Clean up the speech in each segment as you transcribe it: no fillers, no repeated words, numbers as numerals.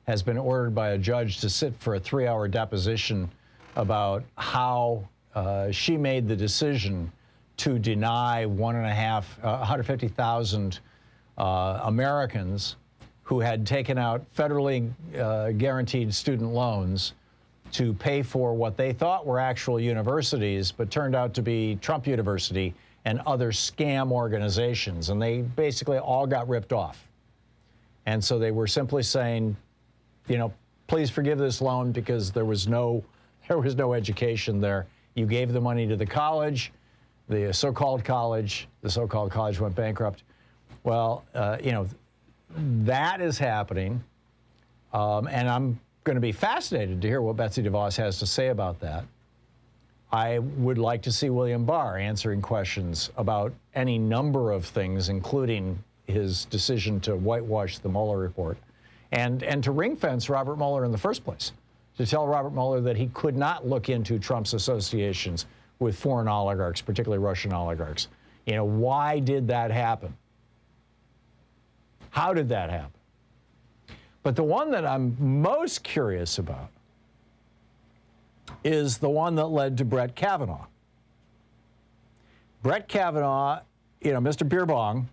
has been ordered by a judge to sit for a 3-hour deposition about how she made the decision to deny 150,000 Americans who had taken out federally guaranteed student loans to pay for what they thought were actual universities, but turned out to be Trump University and other scam organizations. And they basically all got ripped off. And so they were simply saying, you know, please forgive this loan because there was no education there. You gave the money to the college, the so-called college went bankrupt. Well, you know, that is happening. And I'm going to be fascinated to hear what Betsy DeVos has to say about that. I would like to see William Barr answering questions about any number of things, including his decision to whitewash the Mueller report and to ring-fence Robert Mueller in the first place, to tell Robert Mueller that he could not look into Trump's associations with foreign oligarchs, particularly Russian oligarchs. You know, why did that happen? How did that happen? But the one that I'm most curious about is the one that led to Brett Kavanaugh. Brett Kavanaugh, you know, Mr. Beerbong,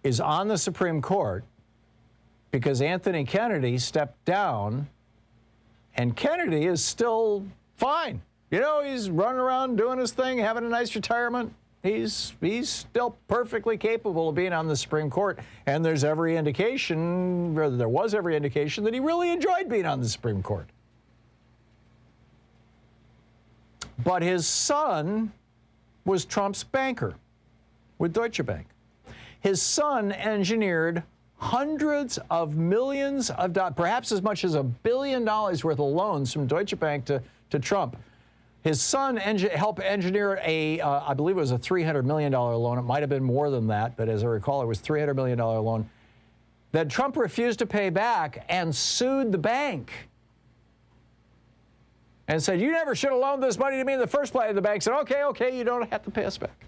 is on the Supreme Court because Anthony Kennedy stepped down, and Kennedy is still fine. You know, he's running around doing his thing, having a nice retirement. He's still perfectly capable of being on the Supreme Court, and there's every indication, or there was every indication, that he really enjoyed being on the Supreme Court. But his son was Trump's banker with Deutsche Bank. His son engineered hundreds of millions of dollars, perhaps as much as $1 billion worth of loans from Deutsche Bank to Trump. His son helped engineer I believe it was a $300 million loan. It might have been more than that, but as I recall, it was a $300 million loan that Trump refused to pay back and sued the bank and said, you never should have loaned this money to me in the first place. The bank said, okay, you don't have to pay us back.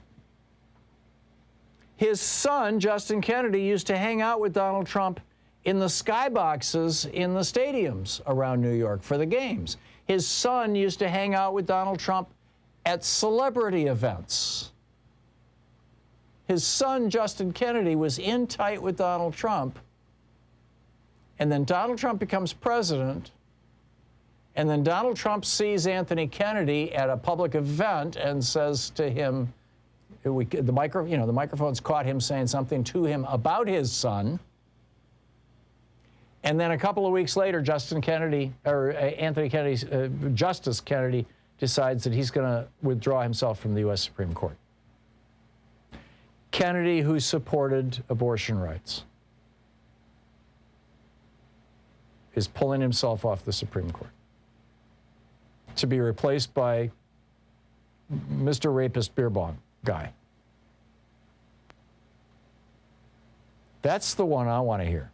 His son, Justin Kennedy, used to hang out with Donald Trump in the skyboxes in the stadiums around New York for the games. His son used to hang out with Donald Trump at celebrity events. His son, Justin Kennedy, was in tight with Donald Trump, and then Donald Trump becomes president, and then Donald Trump sees Anthony Kennedy at a public event and says to him, the microphones caught him saying something to him about his son. And then a couple of weeks later, Justice Kennedy decides that he's going to withdraw himself from the U.S. Supreme Court. Kennedy, who supported abortion rights, is pulling himself off the Supreme Court to be replaced by Mr. Rapist Beerbong guy. That's the one I want to hear.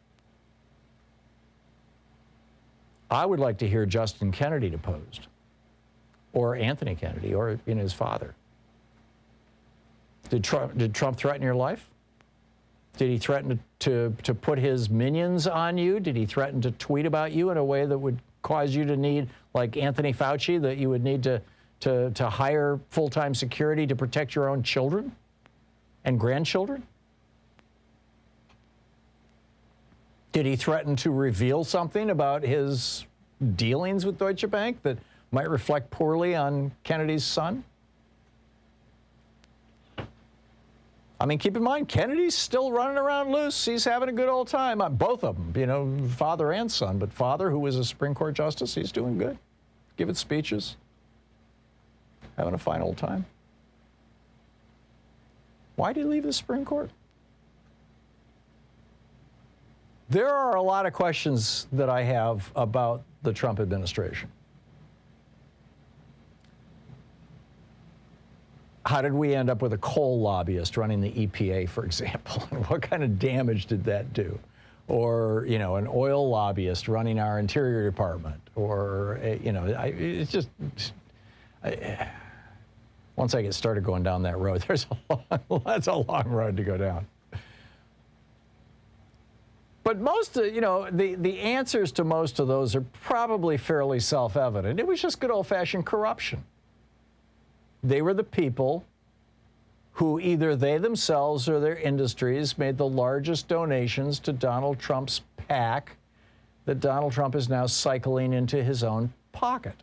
I would like to hear Justin Kennedy deposed, or Anthony Kennedy, or his father. Did Trump threaten your life? Did he threaten to put his minions on you? Did he threaten to tweet about you in a way that would cause you to need, like Anthony Fauci, that you would need to hire full-time security to protect your own children and grandchildren? Did he threaten to reveal something about his dealings with Deutsche Bank that might reflect poorly on Kennedy's son? I mean, keep in mind, Kennedy's still running around loose. He's having a good old time. Both of them, father and son. But father, who was a Supreme Court justice, he's doing good. Giving speeches. Having a fine old time. Why did he leave the Supreme Court? There are a lot of questions that I have about the Trump administration. How did we end up with a coal lobbyist running the EPA, for example? And what kind of damage did that do? Or, an oil lobbyist running our Interior Department? Or, it's just, once I get started going down that road, that's a long road to go down. But most of, the answers to most of those are probably fairly self-evident. It was just good old-fashioned corruption. They were the people who either they themselves or their industries made the largest donations to Donald Trump's PAC that Donald Trump is now cycling into his own pocket.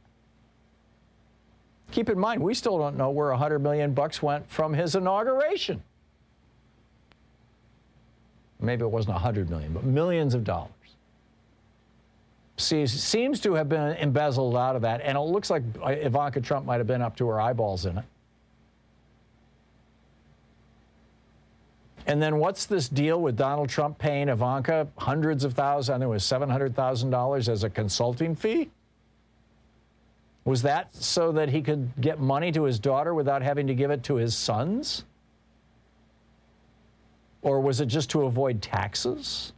Keep in mind, we still don't know where $100 million went from his inauguration. Maybe it wasn't $100 million, but millions of dollars. Seems to have been embezzled out of that, and it looks like Ivanka Trump might have been up to her eyeballs in it. And then what's this deal with Donald Trump paying Ivanka hundreds of thousands, I think it was $700,000 as a consulting fee? Was that so that he could get money to his daughter without having to give it to his sons? Or was it just to avoid taxes?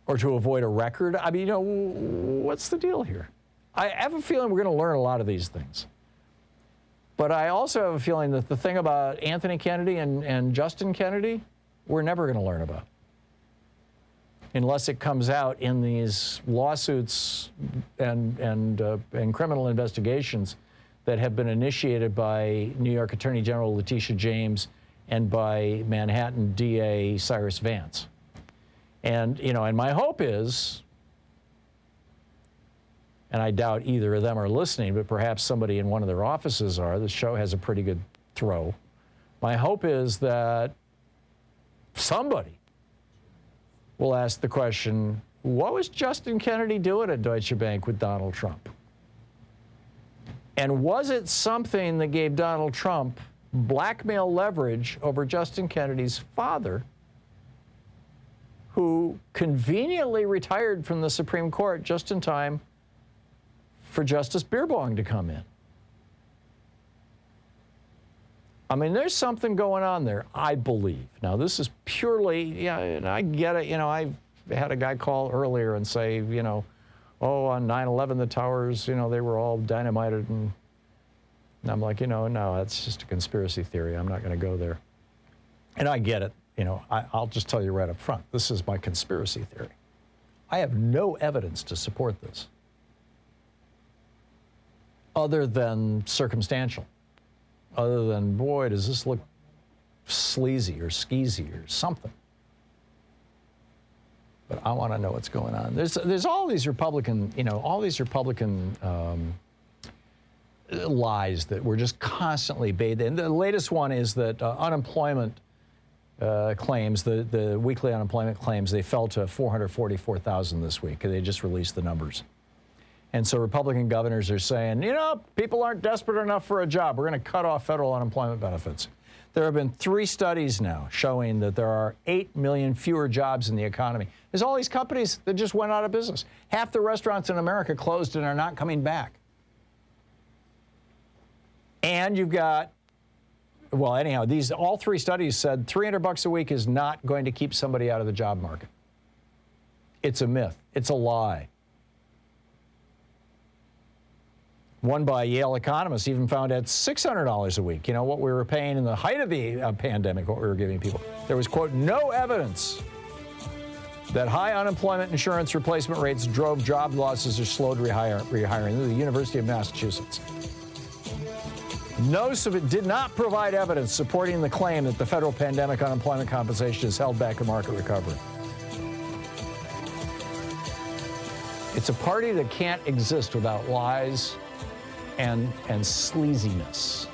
Or to avoid a record? I mean, what's the deal here? I have a feeling we're going to learn a lot of these things. But I also have a feeling that the thing about Anthony Kennedy and Justin Kennedy, we're never going to learn about. Unless it comes out in these lawsuits and criminal investigations that have been initiated by New York Attorney General Letitia James and by Manhattan DA Cyrus Vance. And, and my hope is, and I doubt either of them are listening, but perhaps somebody in one of their offices are. The show has a pretty good throw. My hope is that somebody will ask the question, what was Justin Kennedy doing at Deutsche Bank with Donald Trump? And was it something that gave Donald Trump blackmail leverage over Justin Kennedy's father, who conveniently retired from the Supreme Court just in time for Justice Beerbong to come in? I mean, there's something going on there, I believe. Now, this is purely, and I get it, I had a guy call earlier and say, oh, on 9/11, the towers, they were all dynamited, and I'm like, no, that's just a conspiracy theory. I'm not going to go there. And I get it. I'll just tell you right up front, this is my conspiracy theory. I have no evidence to support this other than circumstantial, other than, boy, does this look sleazy or skeezy or something. But I want to know what's going on. There's all these Republican, lies that we're just constantly bathed in. The latest one is that unemployment claims, the weekly unemployment claims, they fell to 444,000 this week. They just released the numbers. And so Republican governors are saying, people aren't desperate enough for a job. We're going to cut off federal unemployment benefits. There have been 3 studies now showing that there are 8 million fewer jobs in the economy. There's all these companies that just went out of business. Half the restaurants in America closed and are not coming back. And you've got, well, anyhow, all 3 studies said $300 a week is not going to keep somebody out of the job market. It's a myth. It's a lie. One by Yale economists even found at $600 a week, what we were paying in the height of the pandemic, what we were giving people. There was, quote, no evidence that high unemployment insurance replacement rates drove job losses or slowed rehiring. The University of Massachusetts. It did not provide evidence supporting the claim that the federal pandemic unemployment compensation has held back a market recovery. It's a party that can't exist without lies and sleaziness.